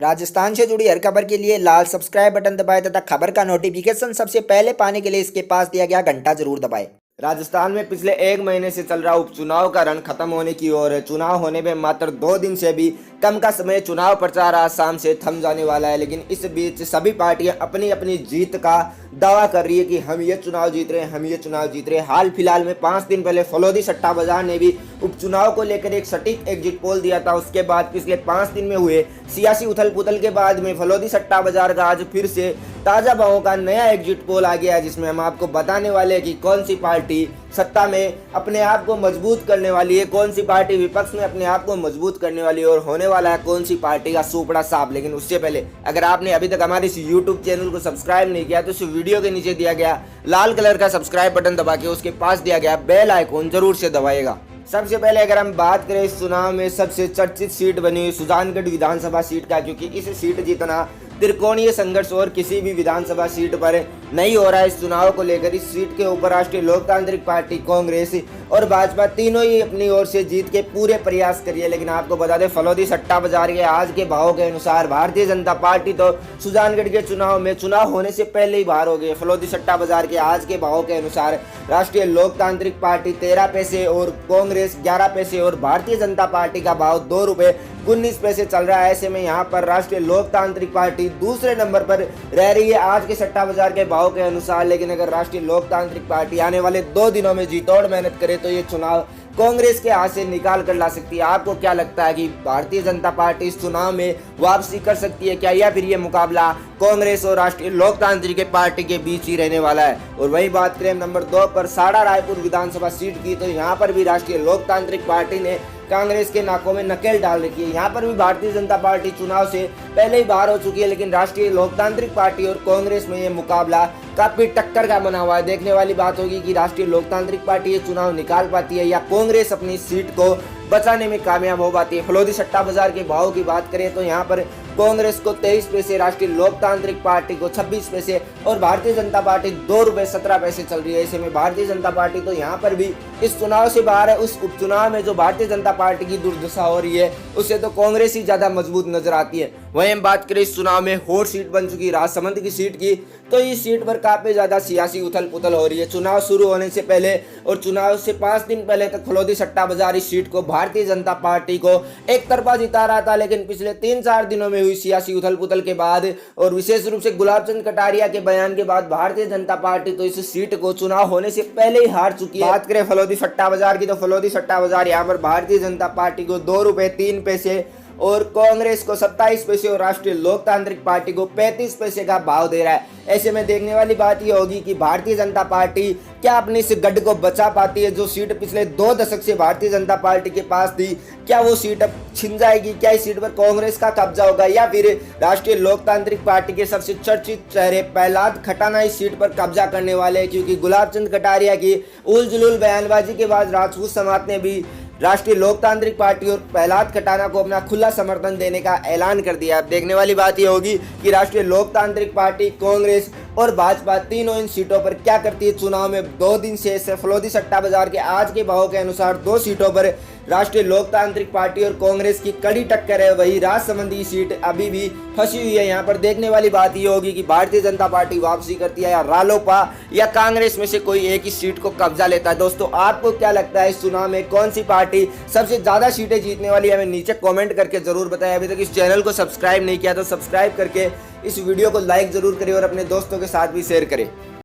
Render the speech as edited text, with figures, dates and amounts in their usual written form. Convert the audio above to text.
राजस्थान से जुड़ी हर खबर के लिए लाल सब्सक्राइब बटन दबाएं तथा खबर का नोटिफिकेशन सबसे पहले पाने के लिए इसके पास दिया गया घंटा जरूर दबाएं। राजस्थान में पिछले एक महीने से चल रहा उपचुनाव का रण खत्म होने की ओर है। चुनाव होने में मात्र 2 दिन से भी कम का समय चुनाव प्रचार आज शाम से थम जाने वाला है। लेकिन इस बीच सभी पार्टियां अपनी अपनी जीत का दावा कर रही है कि हम ये चुनाव जीत रहे हैं, हम ये चुनाव जीत रहे हैं। हाल फिलहाल में 5 दिन पहले फलोदी सट्टा बाजार ने भी उपचुनाव को लेकर एक सटीक एग्जिट पोल दिया था। उसके बाद पिछले 5 दिन में हुए सियासी उथल पुथल के बाद में फलोदी सट्टा बाजार का आज फिर से ताजा भावों का नया एग्जिट पोल आ गया है, जिसमें हम आपको बताने वाले हैं कि कौन सी पार्टी सत्ता में अपने आप को मजबूत करने वाली है, कौन सी पार्टी विपक्ष में अपने आप को मजबूत करने वाली है और होने वाला है कौन सी पार्टी का सुपड़ा साफ। लेकिन उससे पहले अगर आपने अभी तक हमारे इस यूट्यूब चैनल को सब्सक्राइब नहीं किया तो इस वीडियो के नीचे दिया गया लाल कलर का सब्सक्राइब बटन दबा के उसके पास दिया गया बेल आइकॉन जरूर से दबाएगा। सबसे पहले अगर हम बात करें इस चुनाव में सबसे चर्चित सीट बनी हुई सुजानगढ़ विधानसभा सीट का, क्योंकि इस सीट जीतना त्रिकोणीय संघर्ष और किसी भी विधानसभा सीट पर नहीं हो रहा है। इस चुनाव को लेकर इस सीट के ऊपर राष्ट्रीय लोकतांत्रिक पार्टी, कांग्रेस और भाजपा तीनों ही अपनी ओर से जीत के पूरे प्रयास करिए। लेकिन आपको बता दें फलोदी सट्टा बाजार के आज के भाव के अनुसार भारतीय जनता पार्टी तो सुजानगढ़ के चुनाव होने से पहले ही बाहर हो गई। फलोदी सट्टा बाजार के आज के भाव के अनुसार राष्ट्रीय लोकतांत्रिक पार्टी 13 पैसे और कांग्रेस 11 पैसे और भारतीय जनता पार्टी का भाव 2 रुपए 19 पैसे चल रहा है। ऐसे में यहाँ पर राष्ट्रीय लोकतांत्रिक पार्टी दूसरे नंबर पर रह रही है आज के सट्टा बाजार के भाव के अनुसार। लेकिन अगर राष्ट्रीय लोकतांत्रिक पार्टी आने वाले 2 दिनों में जीतोड़ मेहनत करे तो ये चुनाव कांग्रेस के हाथ से निकाल कर ला सकती है। आपको क्या लगता है कि भारतीय जनता पार्टी इस चुनाव में वापसी कर सकती है क्या, या फिर ये मुकाबला कांग्रेस और राष्ट्रीय लोकतांत्रिक पार्टी के बीच ही रहने वाला है? और वही बात करें नंबर 2 पर साड़ा रायपुर विधानसभा सीट की, तो यहाँ पर भी राष्ट्रीय लोकतांत्रिक पार्टी ने कांग्रेस के नाकों में नकेल डाल रखी है। यहाँ पर भी भारतीय जनता पार्टी चुनाव से पहले ही बाहर हो चुकी है, लेकिन राष्ट्रीय लोकतांत्रिक पार्टी और कांग्रेस में ये मुकाबला काफी टक्कर का बना हुआ है। देखने वाली बात होगी कि राष्ट्रीय लोकतांत्रिक पार्टी ये चुनाव निकाल पाती है या कांग्रेस अपनी सीट को बचाने में कामयाब हो पाती है। फलोदी सट्टा बाजार के भाव की बात करें तो यहाँ पर कांग्रेस को 23 पैसे, राष्ट्रीय लोकतांत्रिक पार्टी को 26 पैसे और भारतीय जनता पार्टी 2 रुपए 17 पैसे चल रही है। ऐसे में भारतीय जनता पार्टी तो यहाँ पर भी इस चुनाव से बाहर है। उस उपचुनाव में जो भारतीय जनता पार्टी की दुर्दशा हो रही है उससे तो कांग्रेस ही ज्यादा मजबूत नजर आती है। वहीं हम बात करें इस चुनाव में हॉट सीट बन चुकी राजसमंद की सीट की, तो इस सीट पर काफी ज्यादा सियासी उथल पुथल हो रही है। चुनाव शुरू होने से पहले और चुनाव से 5 दिन पहले तक फलोदी सट्टा बाजार इस सीट को भारतीय जनता पार्टी को एक तरफा जिता रहा था, लेकिन पिछले 3-4 दिनों में हुई सियासी उथल पुथल के बाद और विशेष रूप से गुलाब चंद कटारिया के बयान के बाद भारतीय जनता पार्टी तो इस सीट को चुनाव होने से पहले ही हार चुकी है। बात करें फलोदी सट्टा बाजार की, तो फलोदी सट्टा बाजार यहाँ पर भारतीय जनता पार्टी को 2 रुपए 3 पैसे और कांग्रेस को 27 पैसे और राष्ट्रीय लोकतांत्रिक पार्टी को 35 पैसे का भाव दे रहा है। ऐसे में देखने वाली बात यह होगी कि भारतीय जनता पार्टी क्या अपनी इस गढ़ को बचा पाती है। जो सीट पिछले 2 दशक से भारतीय जनता पार्टी के पास थी, क्या वो सीट अब छिन जाएगी? क्या इस सीट पर कांग्रेस का कब्जा होगा या फिर राष्ट्रीय लोकतांत्रिक पार्टी के सबसे चर्चित चेहरे प्रहलाद खटाना इस सीट पर कब्जा करने वाले हैं? क्योंकि गुलाब चंद कटारिया की उल जुलूल बयानबाजी के बाद राजपूत समाज ने भी राष्ट्रीय लोकतांत्रिक पार्टी और प्रहलाद खटाना को अपना खुला समर्थन देने का ऐलान कर दिया। अब देखने वाली बात यह होगी कि राष्ट्रीय लोकतांत्रिक पार्टी, कांग्रेस और भाजपा तीनों इन सीटों पर क्या करती है। चुनाव में 2 दिन से फलोदी सट्टा बाजार के आज के भाव के अनुसार 2 सीटों पर राष्ट्रीय लोकतांत्रिक पार्टी और कांग्रेस की कड़ी टक्कर है। वही राजसमंदी सीट अभी भी फंसी हुई है। यहाँ पर देखने वाली बात यह होगी कि भारतीय जनता पार्टी वापसी करती है या रालोपा या कांग्रेस में से कोई एक ही सीट को कब्जा लेता है। दोस्तों आपको क्या लगता है इस चुनाव में कौन सी पार्टी सबसे ज्यादा सीटें जीतने वाली है? हमें नीचे कमेंट करके जरूर बताएं। अभी तक इस चैनल को सब्सक्राइब नहीं किया तो सब्सक्राइब करके इस वीडियो को लाइक जरूर करें और अपने दोस्तों के साथ भी शेयर करें।